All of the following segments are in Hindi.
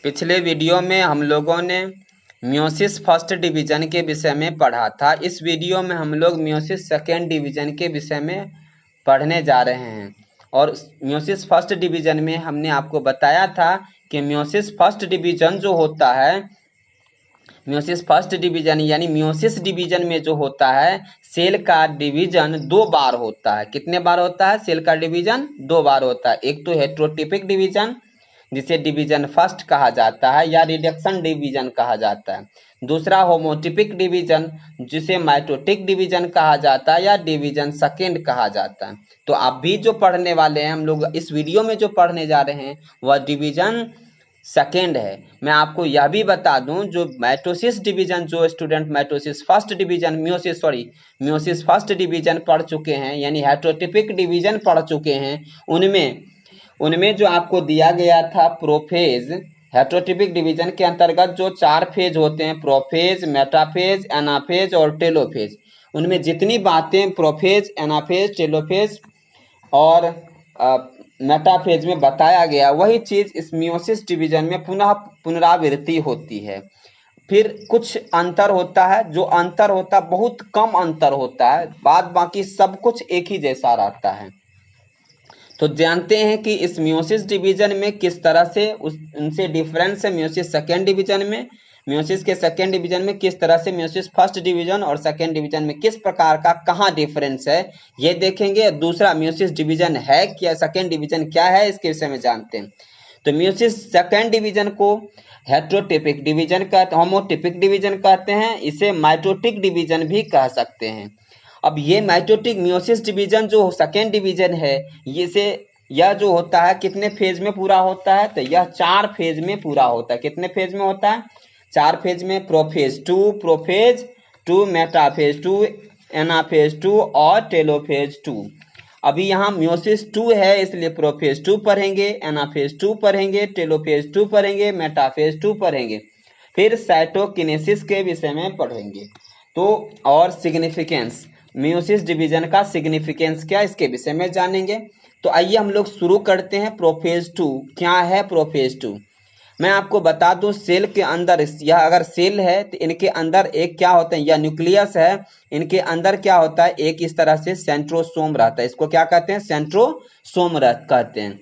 पिछले वीडियो में हम लोगों ने मियोसिस फर्स्ट डिवीजन के विषय में पढ़ा था। इस वीडियो में हम लोग मियोसिस सेकेंड डिवीजन के विषय में पढ़ने जा रहे हैं। और मियोसिस फर्स्ट डिवीजन में हमने आपको बताया था कि मियोसिस फर्स्ट डिवीजन जो होता है, मियोसिस फर्स्ट डिवीजन यानी मियोसिस डिवीजन में जो होता है, सेल का डिवीजन 2 बार होता है। कितने बार होता है? सेल का डिवीजन 2 बार होता है। एक तो हेट्रोटिपिक डिवीजन जिसे डिवीजन फर्स्ट कहा जाता है या रिडक्शन डिवीजन कहा जाता है। दूसरा होमोटिपिक डिवीजन जिसे माइटोटिक डिवीजन कहा जाता है या डिवीजन सेकेंड कहा जाता है। तो आप भी जो पढ़ने वाले हैं, हम लोग इस वीडियो में जो पढ़ने जा रहे हैं वह डिवीजन सेकेंड है। मैं आपको यह भी बता दूं, जो माइटोसिस डिवीजन, जो student mitosis first division meiosis first division पढ़ चुके हैं यानी हेट्रोटिपिक डिवीजन पढ़ चुके हैं, उनमें जो आपको दिया गया था प्रोफेज, हेट्रोटिपिक डिवीजन के अंतर्गत जो 4 फेज होते हैं, प्रोफेज, मेटाफेज, एनाफेज और टेलोफेज, उनमें जितनी बातें प्रोफेज, एनाफेज, टेलोफेज और मेटाफेज में बताया गया, वही चीज इस मियोसिस डिवीजन में पुनः पुनरावृत्ति होती है। फिर कुछ अंतर होता है, जो अंतर होता है बहुत कम अंतर होता है, बाद बाकी सब कुछ एक ही जैसा रहता है। तो जानते हैं कि इस मियोसिस डिवीजन में किस तरह से उनसे डिफरेंस है। मियोसिस सेकेंड डिवीजन में, मियोसिस के सेकेंड डिवीजन में किस तरह से मियोसिस फर्स्ट डिवीजन और सेकेंड डिवीजन में किस प्रकार का कहाँ डिफरेंस है, ये देखेंगे। दूसरा, मियोसिस डिवीजन है क्या, सेकेंड डिवीजन क्या है, इसके विषय में जानते हैं। तो मियोसिस सेकेंड डिवीजन को हेट्रोटिपिक डिवीजन कहते, होमोटिपिक डिवीजन कहते हैं, इसे माइटोटिक डिवीजन भी कह सकते हैं। अब ये माइटोटिक मियोसिस डिवीजन जो सेकेंड डिवीजन है, यह जो होता है कितने फेज में पूरा होता है? तो यह 4 फेज में पूरा होता है। कितने फेज में होता है? 4 फेज में। प्रोफेज 2, मेटाफेज 2, एनाफेज 2 और टेलोफेज 2। अभी यहाँ मियोसिस 2 है, इसलिए प्रोफेज 2 पढ़ेंगे, एनाफेज 2 पढ़ेंगे, टेलोफेज 2 पढ़ेंगे, मेटाफेज 2 पढ़ेंगे। फिर साइटोकिनेसिस के विषय में पढ़ेंगे। तो और सिग्निफिकेंस, मियोसिस डिवीजन का सिग्निफिकेंस क्या, इसके विषय में जानेंगे। तो आइए हम लोग शुरू करते हैं। प्रोफेज 2 क्या है? प्रोफेज 2 मैं आपको बता दूं, सेल के अंदर, यह अगर सेल है तो इनके अंदर एक क्या होता है, यह न्यूक्लियस है, इनके अंदर क्या होता है, एक इस तरह से सेंट्रोसोम रहता है। इसको क्या कहते हैं? सेंट्रोसोम कहते हैं।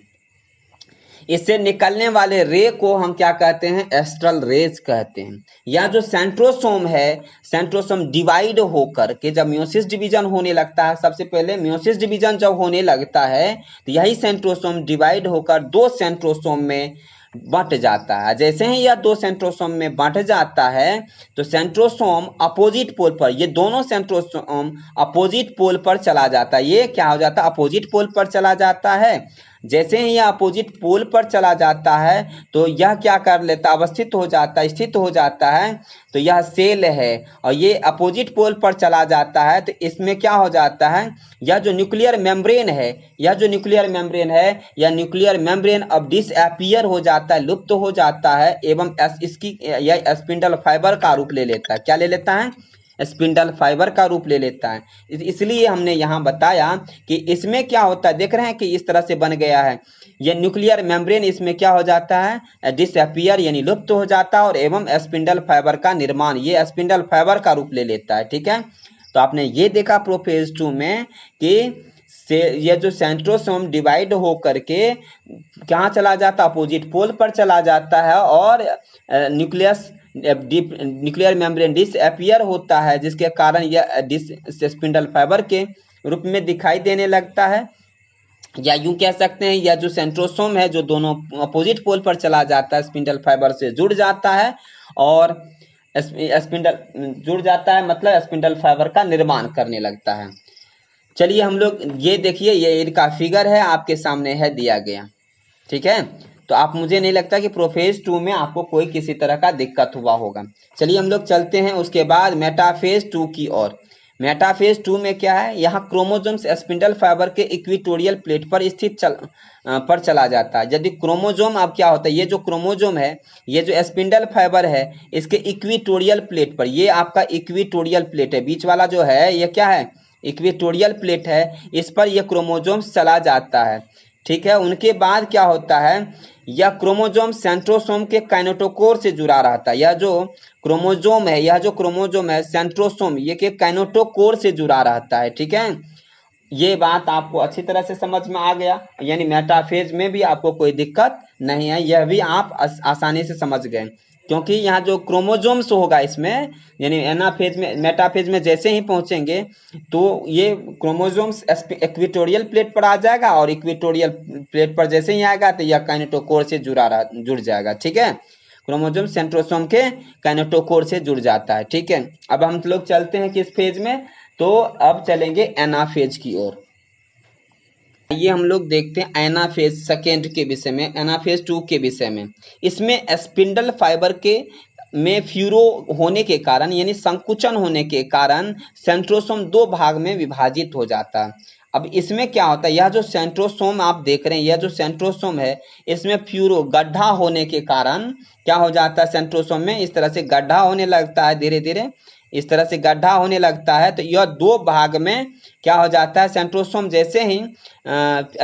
इससे निकलने वाले रे को हम क्या कहते हैं? एस्ट्रल रेज कहते हैं। यह जो सेंट्रोसोम है, सेंट्रोसोम डिवाइड होकर के जब मियोसिस डिवीजन होने लगता है, सबसे पहले मियोसिस डिवीजन जब होने लगता है तो यही सेंट्रोसोम डिवाइड होकर 2 सेंट्रोसोम में बंट जाता है। जैसे ही यह 2 सेंट्रोसोम में बंट जाता है तो सेंट्रोसोम अपोजिट पोल पर, ये दोनों सेंट्रोसोम अपोजिट पोल पर चला जाता है। ये क्या हो जाता है? अपोजिट पोल पर चला जाता है। जैसे ही यह अपोजिट पोल पर चला जाता है तो यह क्या कर लेता, अवस्थित हो जाता है, स्थित हो जाता है। तो यह सेल है और ये अपोजिट पोल पर चला जाता है तो इसमें क्या हो जाता है, यह जो न्यूक्लियर मेम्ब्रेन है, यह न्यूक्लियर मेम्ब्रेन अब डिसअपीयर हो जाता है, लुप्त हो जाता है, एवं इसकी यह स्पिंडल फाइबर का रूप ले लेता है। क्या ले लेता है? स्पिंडल फाइबर का रूप ले लेता है। इसलिए हमने यहाँ बताया कि इसमें क्या होता है, देख रहे हैं कि इस तरह से बन गया है। ये न्यूक्लियर मेम्ब्रेन इसमें क्या हो जाता है? डिसअपीयर यानी लुप्त हो जाता है और एवं स्पिंडल फाइबर का निर्माण ये स्पिंडल फाइबर का रूप ले लेता है। ठीक है, तो आपने ये देखा प्रोफेज 2 में कि ये जो सेंट्रोसोम डिवाइड हो करके कहाँ चला जाता है? अपोजिट पोल पर चला जाता है और न्यूक्लियर मेम्ब्रेन डिसअपीयर होता है, जिसके कारण यह स्पिंडल फाइबर के रूप में दिखाई देने लगता है। या यूं कह सकते हैं, यह जो सेंट्रोसोम है जो दोनों अपोजिट पोल पर चला जाता है, स्पिंडल फाइबर से जुड़ जाता है और स्पिंडल जुड़ जाता है, मतलब स्पिंडल फाइबर का निर्माण करने लगता है। चलिए हम लोग ये देखिए, ये इनका फिगर है आपके सामने है दिया गया। ठीक है, तो आप, मुझे नहीं लगता कि प्रोफेज 2 में आपको कोई किसी तरह का दिक्कत हुआ होगा। चलिए हम लोग चलते हैं उसके बाद मेटाफेज 2 की ओर। मेटाफेज 2 में क्या है, यहाँ क्रोमोसोम्स स्पिंडल फाइबर के इक्विटोरियल प्लेट पर स्थित पर चला जाता है। यदि क्रोमोसोम, अब क्या होता है, ये जो क्रोमोसोम है, ये जो स्पिंडल फाइबर है, इसके इक्विटोरियल प्लेट पर, ये आपका इक्विटोरियल प्लेट है, बीच वाला जो है ये क्या है? इक्वेटोरियल प्लेट है। इस पर यह क्रोमोसोम्स चला जाता है। ठीक है। उनके बाद क्या होता है, यह क्रोमोसोम सेंट्रोसोम के काइनेटोकोर से जुड़ा रहता है। यह जो क्रोमोसोम है सेंट्रोसोम ये के काइनेटोकोर से जुड़ा रहता है। ठीक है, ये बात आपको अच्छी तरह से समझ में आ गया, यानी मेटाफेज में भी आपको कोई दिक्कत नहीं है, यह भी आप आसानी से समझ गए, क्योंकि यहाँ जो क्रोमोसोम्स होगा इसमें, यानी एनाफेज में मेटाफेज में जैसे ही पहुंचेंगे तो ये क्रोमोसोम्स इक्वेटोरियल प्लेट पर आ जाएगा, और इक्वेटोरियल प्लेट पर जैसे ही आएगा तो यह काइनेटोकोर से जुड़ जाएगा। ठीक है, क्रोमोसोम सेंट्रोसोम के काइनेटोकोर से जुड़ जाता है। ठीक है, अब हम लोग चलते हैं किस फेज में, तो अब चलेंगे एनाफेज की ओर। ये हम लोग देखते हैं एनाफेज सेकेंड के विषय में, एनाफेज 2 के विषय में। इसमें स्पिंडल फाइबर के में फ्यूरो होने के कारण, यानी संकुचन होने के कारण सेंट्रोसोम दो भाग में विभाजित हो जाता है। अब इसमें क्या होता है, यह जो सेंट्रोसोम आप देख रहे हैं, यह जो सेंट्रोसोम है इसमें फ्यूरो गड्ढा होने के कारण क्या हो जाता है, सेंट्रोसोम में इस तरह से गड्ढा होने लगता है, धीरे धीरे इस तरह से गड्ढा होने लगता है। तो यह दो भाग में क्या हो जाता है, सेंट्रोसोम जैसे ही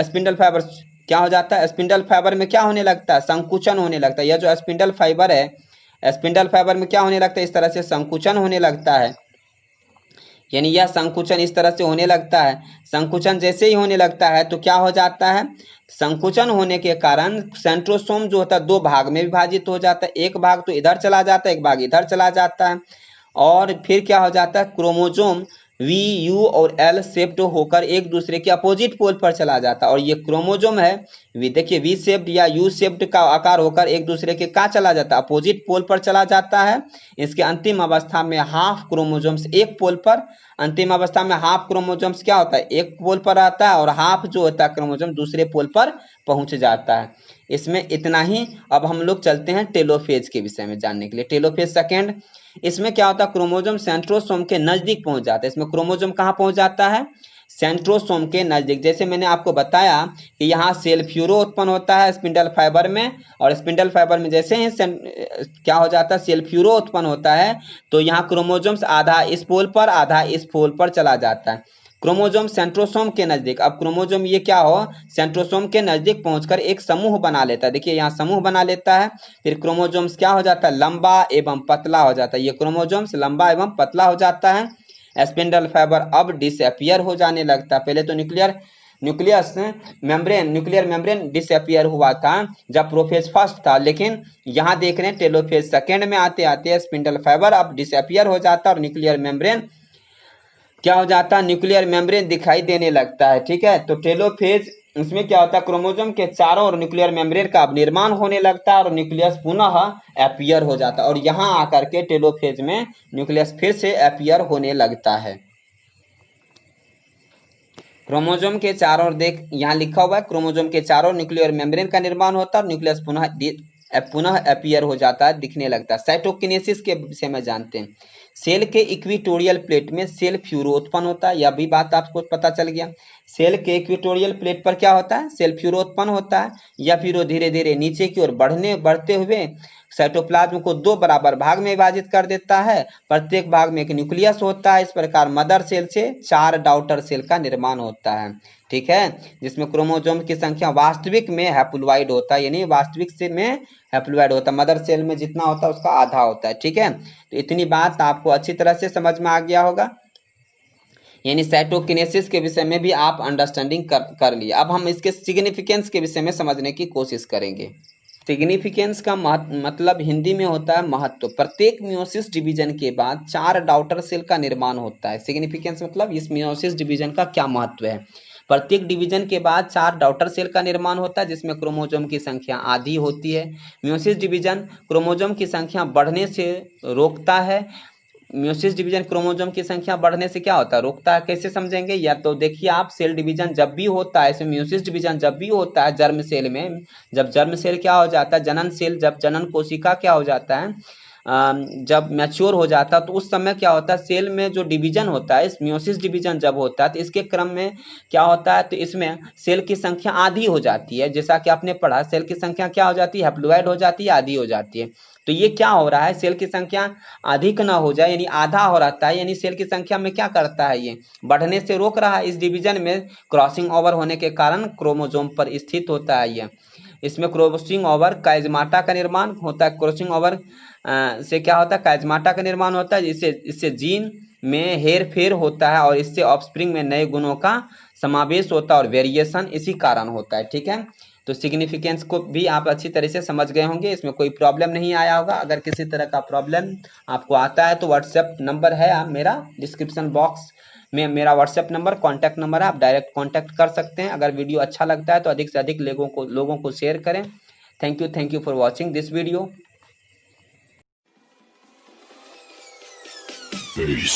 स्पिंडल फाइबर क्या हो जाता है, स्पिंडल फाइबर में क्या होने लगता है, संकुचन होने लगता है। यह जो स्पिंडल फाइबर है, स्पिंडल फाइबर में क्या होने लगता है, इस तरह से संकुचन होने लगता है, यानी यह संकुचन इस तरह से होने लगता है। संकुचन जैसे ही होने लगता है तो क्या हो जाता है, संकुचन होने के कारण सेंट्रोसोम जो होता है दो भाग में विभाजित हो जाता है, एक भाग तो इधर चला जाता है, एक भाग इधर चला जाता है, और फिर क्या हो जाता है, क्रोमोसोम वी यू और एल शेप्ड होकर एक दूसरे के अपोजिट पोल पर चला जाता है। और ये क्रोमोसोम है वी, देखिए वी शेप्ड या यू शेप्ड का आकार होकर एक दूसरे के कहाँ चला जाता है, अपोजिट पोल पर चला जाता है। इसके अंतिम अवस्था में हाफ क्रोमोसोम्स एक पोल पर, अंतिम अवस्था में हाफ क्रोमोसोम्स क्या होता है, एक पोल पर आता है, और हाफ जो होता है क्रोमोसोम दूसरे पोल पर पहुंच जाता है। इसमें इतना ही। अब हम लोग चलते हैं टेलोफेज के विषय में जानने के लिए। टेलोफेज सेकेंड, इसमें क्या होता है, क्रोमोसोम सेंट्रोसोम के नजदीक पहुंच जाता है। इसमें क्रोमोसोम कहाँ पहुंच जाता है, सेंट्रोसोम के नजदीक। जैसे मैंने आपको बताया कि यहाँ सेल फ्यूरो उत्पन्न होता है स्पिंडल फाइबर में, और स्पिंडल फाइबर में जैसे ही क्या हो जाता है, सेल फ्यूरो उत्पन्न होता है, तो यहाँ क्रोमोसोम्स आधा इस पोल पर आधा इस पोल पर चला जाता है, क्रोमोसोम सेंट्रोसोम के नजदीक। अब क्रोमोसोम ये क्या हो, सेंट्रोसोम के नजदीक पहुंचकर एक समूह बना लेता है, देखिए यहाँ समूह बना लेता है। फिर क्रोमोसोम्स क्या हो जाता है, लंबा एवं पतला हो जाता है, ये क्रोमोसोम्स लंबा एवं पतला हो जाता है। स्पिंडल फाइबर अब डिसअपियर हो जाने लगता है। पहले तो न्यूक्लियर मेम्ब्रेन डिसअपियर हुआ था जब प्रोफेज फर्स्ट था, लेकिन यहाँ देख रहे हैं टेलोफेज सेकेंड में आते आते स्पिंडल फाइबर अब डिसअपियर हो जाता है, और न्यूक्लियर मेम्ब्रेन क्या हो जाता है, न्यूक्लियर मेम्ब्रेन दिखाई देने लगता है। ठीक है, तो टेलोफेज इसमें क्या होता है, क्रोमोसोम के चारों ओर न्यूक्लियर मेम्ब्रेन का अब निर्माण होने लगता है, और न्यूक्लियस पुनः अपीयर हो जाता है, और यहाँ आकर के टेलोफेज में न्यूक्लियस फिर से अपीयर होने लगता है। क्रोमोसोम के चारों ओर देख यहाँ लिखा हुआ है, क्रोमोसोम के चारों न्यूक्लियर मेम्ब्रेन का निर्माण होता है, और न्यूक्लियस पुनः अपीयर हो जाता है, दिखने लगता है। साइटोकिनेसिस के विषय में जानते हैं। सेल के इक्वेटोरियल प्लेट में सेल फ्यूरो उत्पन्न होता है, यह भी बात आपको पता चल गया। सेल के इक्वेटोरियल प्लेट पर क्या होता है, सेल फ्यूरो उत्पन्न होता है। यह फ्यूरो धीरे धीरे नीचे की ओर बढ़ते हुए साइटोप्लाज्म को दो बराबर भाग में विभाजित कर देता है, प्रत्येक भाग में एक न्यूक्लियस होता है। इस प्रकार मदर सेल से 4 डॉटर सेल का निर्माण होता है। ठीक है, जिसमें क्रोमोसोम की संख्या वास्तविक में हैप्लोइड होता है, यानी वास्तविक से में हैप्लोइड होता है, मदर सेल में जितना होता है उसका आधा होता है। ठीक है, तो इतनी बात आपको अच्छी तरह से समझ में आ गया होगा, यानी साइटोकिनेसिस के विषय में भी आप अंडरस्टैंडिंग कर लिए। अब हम इसके सिग्निफिकेंस के विषय में समझने की कोशिश करेंगे। सिग्निफिकेंस का मतलब हिंदी में होता है महत्व। प्रत्येक मियोसिस डिवीजन के बाद 4 डॉटर सेल का निर्माण होता है। सिग्निफिकेंस मतलब इस मियोसिस डिवीजन का क्या महत्व है। प्रत्येक डिवीजन के बाद 4 डॉटर सेल का निर्माण होता है, जिसमें क्रोमोसोम की संख्या आधी होती है। मियोसिस डिवीजन क्रोमोसोम की संख्या बढ़ने से रोकता है। म्यूसिस डिवीजन क्रोमोसोम की संख्या बढ़ने से क्या होता है, रोकता है। कैसे समझेंगे, या तो देखिए आप, सेल डिवीजन जब भी होता है, इसमें म्यूसिस डिवीजन जब भी होता है जर्म सेल में, जब जर्म सेल क्या हो जाता है, जनन सेल, जब जनन कोशिका क्या हो जाता है, जब मैच्योर हो जाता है तो उस समय क्या होता है, सेल में जो डिवीजन होता है, इस मियोसिस डिवीजन जब होता है तो इसके क्रम में क्या होता है, तो इसमें सेल की संख्या आधी हो जाती है। जैसा कि आपने पढ़ा, सेल की संख्या क्या हो जाती है, हैप्लोइड हो जाती है, आधी हो जाती है। तो ये क्या हो रहा है, सेल की संख्या अधिक ना हो जाए, यानी आधा हो रहता है, यानी सेल की संख्या में क्या करता है, ये बढ़ने से रोक रहा है। इस डिवीजन में क्रॉसिंग ओवर होने के कारण क्रोमोसोम पर स्थित होता है ये। इसमें क्रॉसिंग ओवर काइजमाटा का निर्माण होता है। क्रॉसिंग ओवर से क्या होता है, काइजमाटा का निर्माण होता है, जिससे इससे जीन में हेर फेर होता है और इससे ऑफस्प्रिंग में नए गुणों का समावेश होता है और वेरिएशन इसी कारण होता है। ठीक है, तो सिग्निफिकेंस को भी आप अच्छी तरह से समझ गए होंगे, इसमें कोई प्रॉब्लम नहीं आया होगा। अगर किसी तरह का प्रॉब्लम आपको आता है तो व्हाट्सएप नंबर है मेरा डिस्क्रिप्शन बॉक्स में, मेरा व्हाट्सएप नंबर, कॉन्टैक्ट नंबर है, आप डायरेक्ट कॉन्टैक्ट कर सकते हैं। अगर वीडियो अच्छा लगता है तो अधिक से अधिक लोगों को शेयर करें। Thank you for watching this video. Peace.